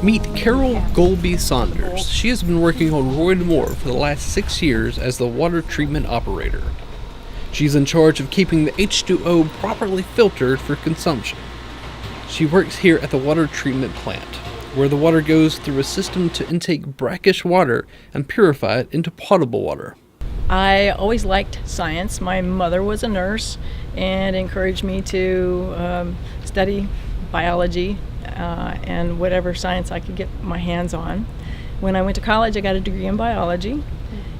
Meet Carol Golby Saunders. She has been working on Roy Moore for the last 6 years as the water treatment operator. She's in charge of keeping the H2O properly filtered for consumption. She works here at the water treatment plant, where the water goes through a system to intake brackish water and purify it into potable water. I always liked science. My mother was a nurse and encouraged me to study biology and whatever science I could get my hands on. When I went to college, I got a degree in biology.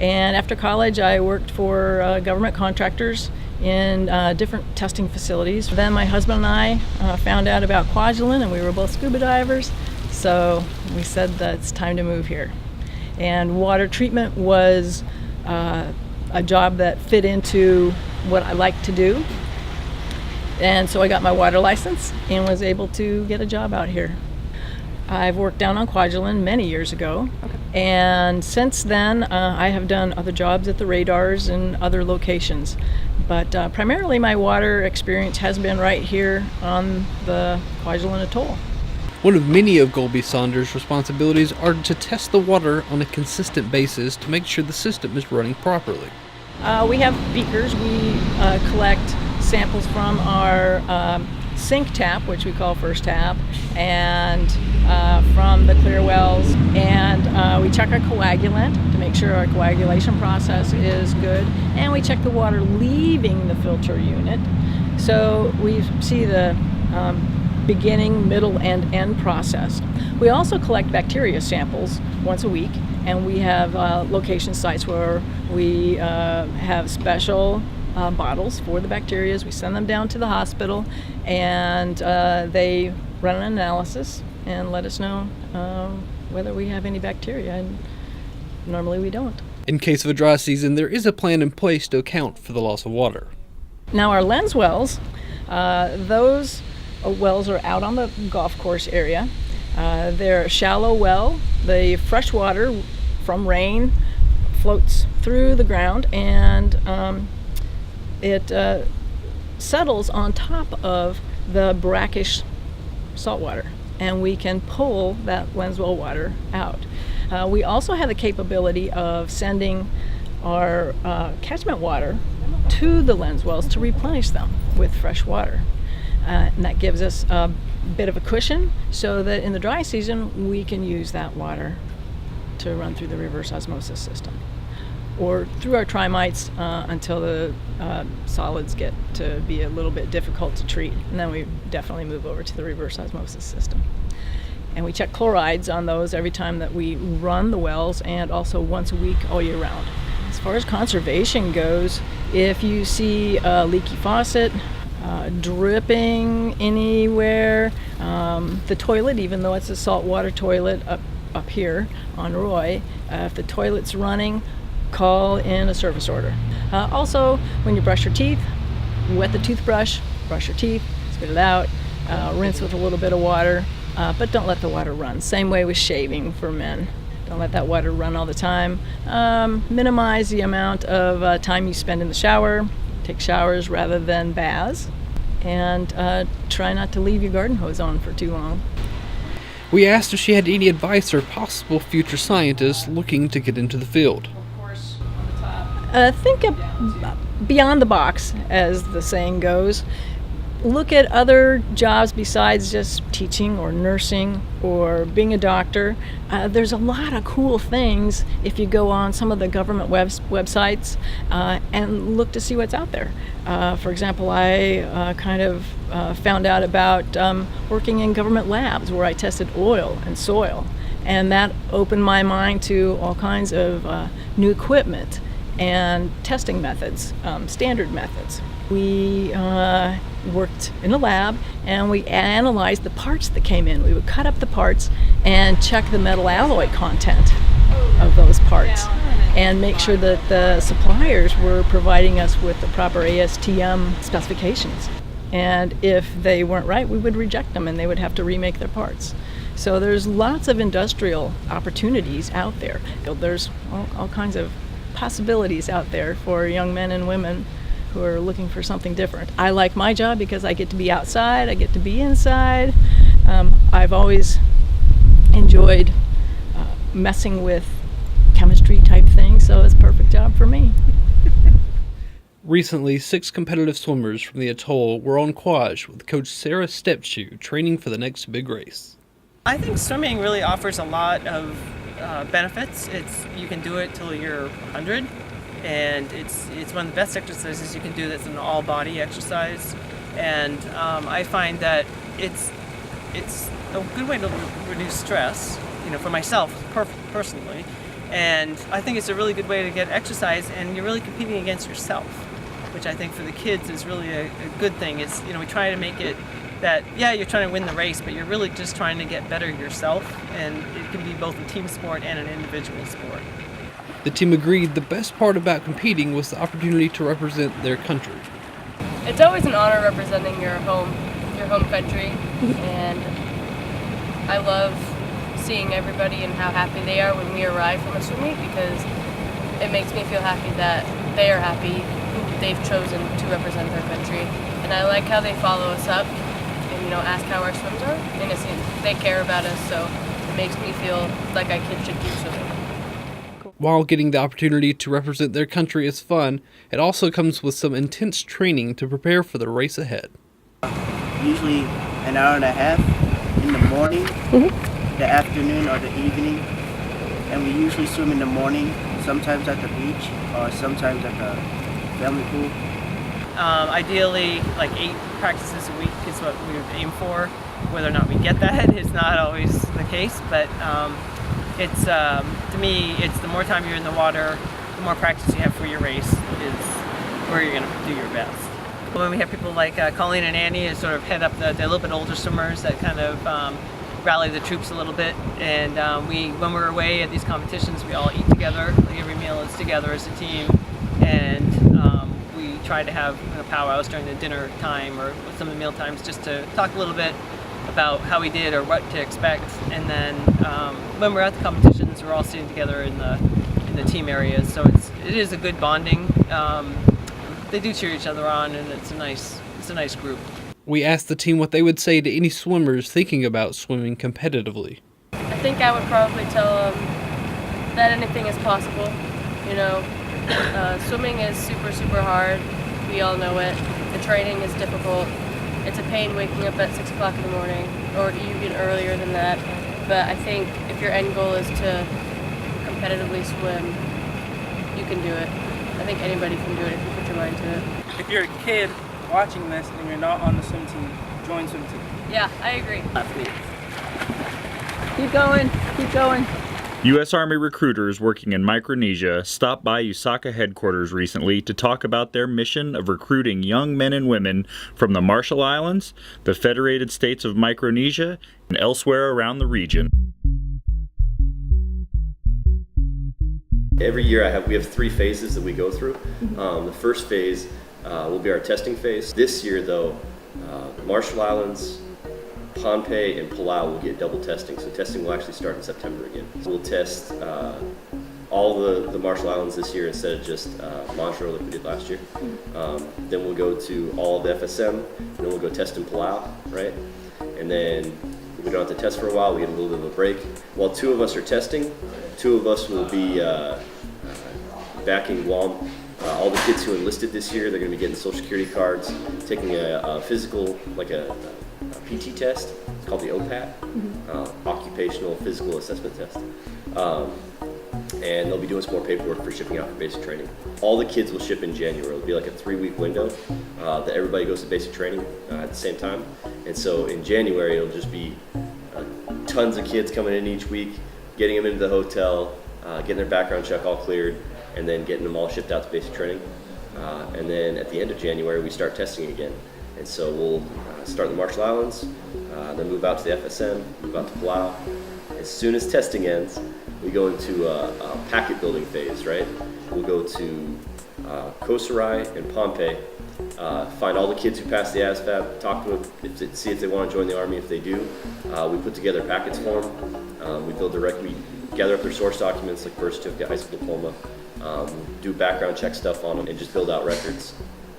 And after college, I worked for government contractors in different testing facilities. Then my husband and I found out about Kwajalein, and we were both scuba divers. So we said that it's time to move here. And water treatment was a job that fit into what I like to do. And so I got my water license and was able to get a job out here. I've worked down on Kwajalein many years ago. Okay. And since then I have done other jobs at the radars and other locations. But primarily my water experience has been right here on the Kwajalein Atoll. One of many of Golby Saunders' responsibilities are to test the water on a consistent basis to make sure the system is running properly. We have beakers. We collect samples from our sink tap, which we call first tap, and from the clear wells. And we check our coagulant to make sure our coagulation process is good. And we check the water leaving the filter unit. So we see the beginning, middle, and end process. We also collect bacteria samples once a week, and we have location sites where we have special bottles for the bacteria. We send them down to the hospital, and they run an analysis and let us know whether we have any bacteria, and normally we don't. In case of a dry season, there is a plan in place to account for the loss of water. Now our lens wells, those wells are out on the golf course area. They're a shallow well. The fresh water from rain floats through the ground, and it settles on top of the brackish salt water, and we can pull that lens well water out. We also have the capability of sending our catchment water to the lens wells to replenish them with fresh water. And that gives us a bit of a cushion so that in the dry season we can use that water to run through the reverse osmosis system or through our trimites until the solids get to be a little bit difficult to treat. And then we definitely move over to the reverse osmosis system. And we check chlorides on those every time that we run the wells, and also once a week all year round. As far as conservation goes, if you see a leaky faucet, dripping anywhere, the toilet, even though it's a saltwater toilet up here on Roy, if the toilet's running, call in a service order. Also, when you brush your teeth, wet the toothbrush, brush your teeth, spit it out, rinse with a little bit of water, but don't let the water run. Same way with shaving for men. Don't let that water run all the time. Minimize the amount of time you spend in the shower. Take showers rather than baths, and try not to leave your garden hose on for too long. We asked if she had any advice for possible future scientists looking to get into the field. Of course, on the top. Think beyond the box, as the saying goes. Look at other jobs besides just teaching or nursing or being a doctor. There's a lot of cool things if you go on some of the government websites and look to see what's out there. For example, I found out about working in government labs where I tested oil and soil, and that opened my mind to all kinds of new equipment and testing methods, standard methods. We worked in a lab, and we analyzed the parts that came in. We would cut up the parts and check the metal alloy content of those parts and make sure that the suppliers were providing us with the proper ASTM specifications. And if they weren't right, we would reject them and they would have to remake their parts. So there's lots of industrial opportunities out there. There's all kinds of possibilities out there for young men and women who are looking for something different. I like my job because I get to be outside, I get to be inside. I've always enjoyed messing with chemistry type things, so it's a perfect job for me. Recently, 6 competitive swimmers from the atoll were on Kwaj with Coach Sarah Stepchew training for the next big race. I think swimming really offers a lot of benefits. You can do it till you're 100, and it's one of the best exercises you can do. That's an all-body exercise, and I find that it's a good way to reduce stress. For myself personally, and I think it's a really good way to get exercise, and you're really competing against yourself, which I think for the kids is really a good thing. Is we try to make it that, yeah, you're trying to win the race, but you're really just trying to get better yourself, and it can be both a team sport and an individual sport. The team agreed the best part about competing was the opportunity to represent their country. It's always an honor representing your home country, and I love seeing everybody and how happy they are when we arrive from a swim meet, because it makes me feel happy that they are happy they've chosen to represent their country. And I like how they follow us up and ask how our swims are, and they care about us, so it makes me feel like I should keep swimming. While getting the opportunity to represent their country is fun, it also comes with some intense training to prepare for the race ahead. Usually an hour and a half in the morning, the afternoon or the evening, and we usually swim in the morning, sometimes at the beach or sometimes at the family pool. Ideally, like 8 practices a week is what we would aim for. Whether or not we get that is not always the case, but it's to me, it's the more time you're in the water, the more practice you have for your race is where you're going to do your best. When we have people like Colleen and Annie sort of head up the little bit older swimmers that kind of rally the troops a little bit, and when we're away at these competitions, we all eat together. Like every meal is together as a team, and we try to have powwows during the dinner time or some of the meal times, just to talk a little bit about how we did or what to expect. And then when we're at the competitions, we're all sitting together in the team areas, so it is a good bonding. They do cheer each other on, and it's a nice group. We asked the team what they would say to any swimmers thinking about swimming competitively. I think I would probably tell them that anything is possible. Swimming is super, super hard. We all know it. The training is difficult. It's a pain waking up at 6 o'clock in the morning, or even earlier than that. But I think if your end goal is to competitively swim, you can do it. I think anybody can do it if you put your mind to it. If you're a kid watching this and you're not on the swim team, join swim team. Yeah, I agree. Keep going, keep going. U.S. Army recruiters working in Micronesia stopped by USACA headquarters recently to talk about their mission of recruiting young men and women from the Marshall Islands, the Federated States of Micronesia, and elsewhere around the region. Every year we have 3 phases that we go through. The first phase will be our testing phase. This year though, Marshall Islands, Pohnpei, and Palau will get double testing. So testing will actually start in September again. So we'll test all the Marshall Islands this year instead of just Montreal like we did last year. Then we'll go to all of the FSM, and then we'll go test in Palau, right? And then we don't have to test for a while, we get a little bit of a break. While 2 of us are testing, 2 of us will be backing Guam. All the kids who enlisted this year, they're going to be getting Social Security cards, taking a physical, like a PT test. It's called the OPAT, Occupational Physical Assessment Test. And they'll be doing some more paperwork for shipping out for basic training. All the kids will ship in January. It'll be like a 3-week window that everybody goes to basic training at the same time. And so in January, it'll just be tons of kids coming in each week, getting them into the hotel, getting their background check all cleared, and then getting them all shipped out to basic training. And then at the end of January, we start testing again. And so we'll start in the Marshall Islands, then move out to the FSM, move out to Palau. As soon as testing ends, we go into a packet building phase, right? We'll go to Koh Sarai and Pohnpei, find all the kids who passed the ASVAB, talk to them, see if they want to join the Army. If they do, we put together packets for them. We gather up their source documents like birth certificate, high school diploma, do background check stuff on them, and just build out records.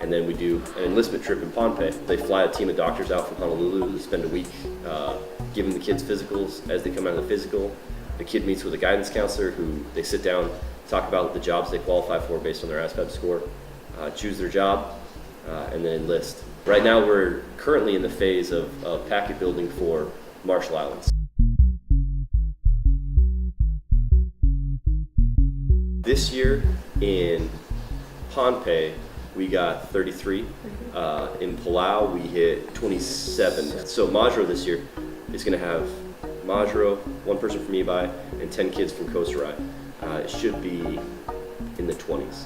And then we do an enlistment trip in Pohnpei. They fly a team of doctors out from Honolulu to spend a week giving the kids physicals. As they come out of the physical, the kid meets with a guidance counselor who they sit down, talk about the jobs they qualify for based on their ASVAB score, choose their job, and then enlist. Right now we're currently in the phase of packet building for Marshall Islands. This year in Pohnpei, we got 33. In Palau, we hit 27. So Majuro this year is going to have Majuro, one person from Ibai, and 10 kids from Costa Rica. It should be in the 20s.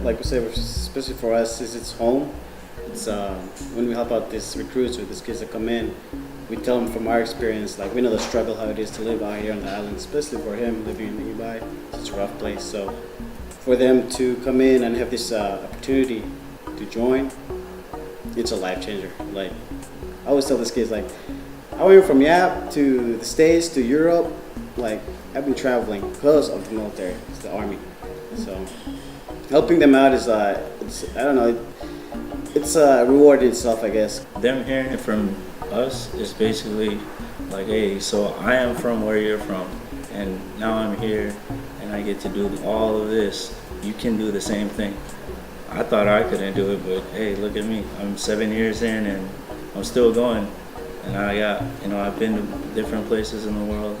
Like we said, especially for us, is it's home. It's when we help out these recruits or these kids that come in, we tell them from our experience, like we know the struggle how it is to live out here on the island, especially for him living in Ibai. It's a rough place. So for them to come in and have this opportunity to join, it's a life changer. Like I always tell these kids, like I went from Yap to the States to Europe. Like I've been traveling because of the military, it's the Army. So helping them out is it's, I don't know, it's a reward in itself, I guess. Them hearing it from us is basically like, hey, so I am from where you're from, and now I'm here and I get to do all of this. You can do the same thing. I thought I couldn't do it, but hey, look at me. I'm 7 years in and I'm still going. And I got, I've been to different places in the world.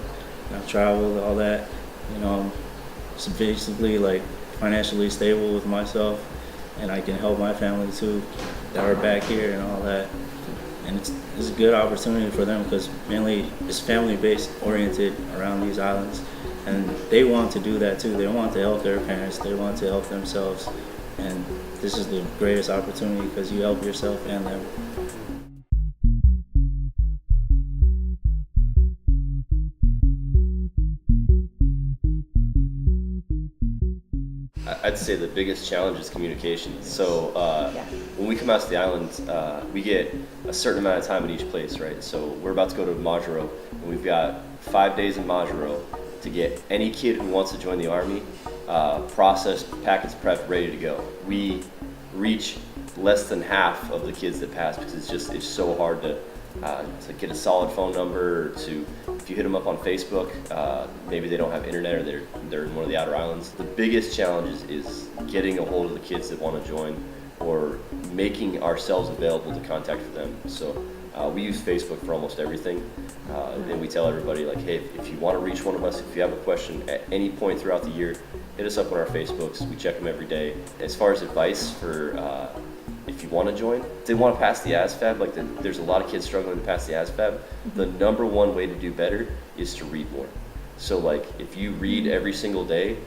I've traveled, all that. I'm basically like financially stable with myself, and I can help my family too that are back here and all that. And it's a good opportunity for them because mainly it's family-based oriented around these islands, and they want to do that too. They want to help their parents, they want to help themselves, and this is the greatest opportunity because you help yourself and them. I'd say the biggest challenge is communication. So when we come out to the islands, we get a certain amount of time in each place, right? So we're about to go to Majuro, and we've got 5 days in Majuro to get any kid who wants to join the Army processed, packets prepped, ready to go. We reach less than half of the kids that pass because it's so hard to get a solid phone number, or to, if you hit them up on Facebook, maybe they don't have internet or they're in one of the outer islands. The biggest challenge is getting a hold of the kids that want to join, or making ourselves available to contact with them. So we use Facebook for almost everything, and we tell everybody, like, hey, if you want to reach one of us, if you have a question at any point throughout the year, hit us up on our Facebooks. We check them every day. As far as advice for if you want to join, if they want to pass the ASVAB, there's a lot of kids struggling to pass the ASVAB. The number one way to do better is to read more. So like if you read every single day,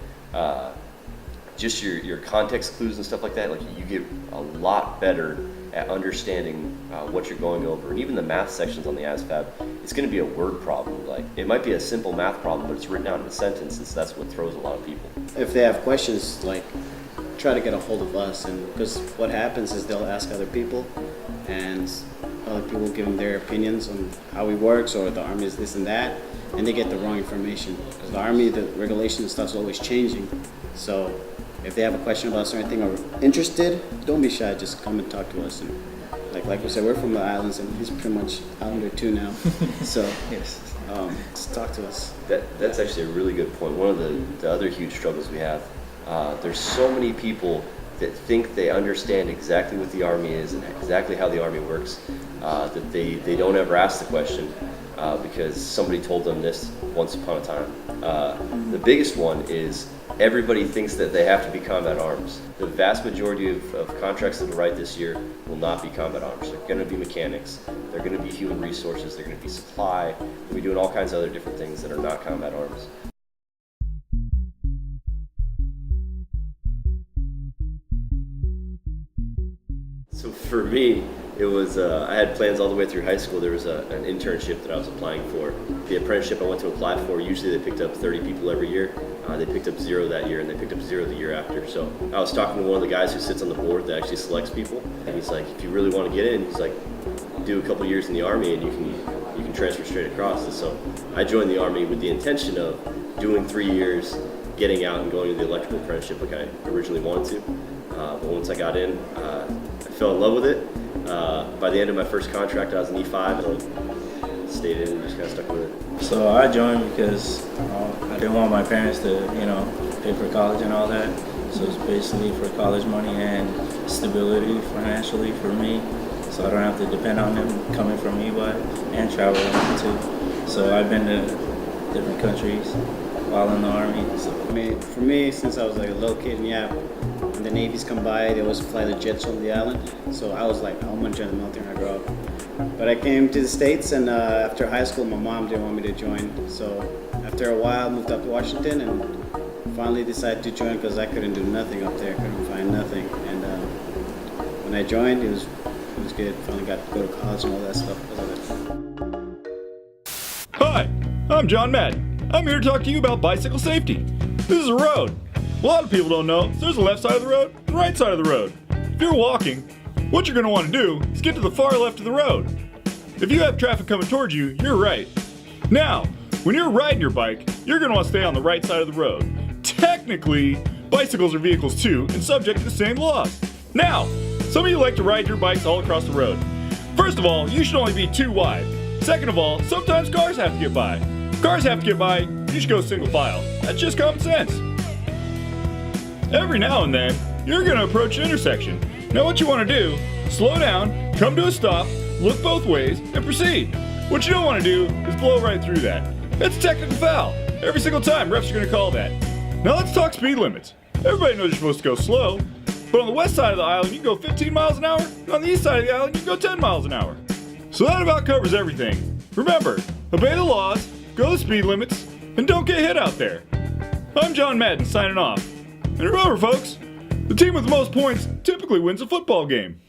just your context clues and stuff like that, like you get a lot better at understanding what you're going over. And even the math sections on the ASVAB, it's going to be a word problem. Like it might be a simple math problem, but it's written out in a sentence, and so that's what throws a lot of people. If they have questions, like try to get a hold of us, and because what happens is they'll ask other people, and other people give them their opinions on how it works, or the Army is this and that, and they get the wrong information. Because the Army, the regulation and stuff is always changing. So if they have a question about a certain thing or interested, don't be shy. Just come and talk to us. And like we said, we're from the islands, and he's pretty much Islander too now. So Yes. Just talk to us. That's actually a really good point. One of the other huge struggles we have, there's so many people that think they understand exactly what the Army is and exactly how the Army works, that they don't ever ask the question because somebody told them this once upon a time. The biggest one is everybody thinks that they have to be combat arms. The vast majority of contracts that will write this year will not be combat arms. They're going to be mechanics, they're going to be human resources, they're going to be supply, we're doing all kinds of other different things that are not combat arms. So for me, it was, I had plans all the way through high school. There was an internship that I was applying for. The apprenticeship I went to apply for, usually they picked up 30 people every year. They picked up 0 that year, and they picked up 0 the year after. So I was talking to one of the guys who sits on the board that actually selects people, and he's like, if you really want to get in, he's like, do a couple years in the Army and you can transfer straight across. And so I joined the Army with the intention of doing 3 years, getting out and going to the electrical apprenticeship like I originally wanted to. But once I got in, I fell in love with it. By the end of my first contract, I was an E5 and I stayed in and just kind of stuck with it. So I joined because I didn't want my parents to, pay for college and all that. So it's basically for college money and stability financially for me, so I don't have to depend on them coming from EY and traveling too. So I've been to different countries while in the Army. So. For me, since I was like a little kid, when the Navies come by, they always fly the jets over the island. So I was like, I want to join the military when I grow up. But I came to the States, and after high school, my mom didn't want me to join. So after a while, I moved up to Washington and finally decided to join because I couldn't do nothing up there. I couldn't find nothing. And when I joined, it was good. Finally got to go to college and all that stuff because of it. Hi, I'm John Madden. I'm here to talk to you about bicycle safety. This is a road. A lot of people don't know there's a left side of the road and right side of the road. If you're walking, what you're going to want to do is get to the far left of the road. If you have traffic coming towards you, you're right. Now, when you're riding your bike, you're going to want to stay on the right side of the road. Technically, bicycles are vehicles too and subject to the same laws. Now, some of you like to ride your bikes all across the road. First of all, you should only be 2 wide. Second of all, sometimes cars have to get by. If cars have to get by, you should go single file. That's just common sense. Every now and then, you're going to approach an intersection. Now what you want to do, slow down, come to a stop, look both ways, and proceed. What you don't want to do is blow right through that. That's a technical foul. Every single time, refs are going to call that. Now let's talk speed limits. Everybody knows you're supposed to go slow, but on the west side of the island, you can go 15 miles an hour, and on the east side of the island, you can go 10 miles an hour. So that about covers everything. Remember, obey the laws, go the speed limits, and don't get hit out there. I'm John Madden signing off. And remember folks, the team with the most points typically wins a football game.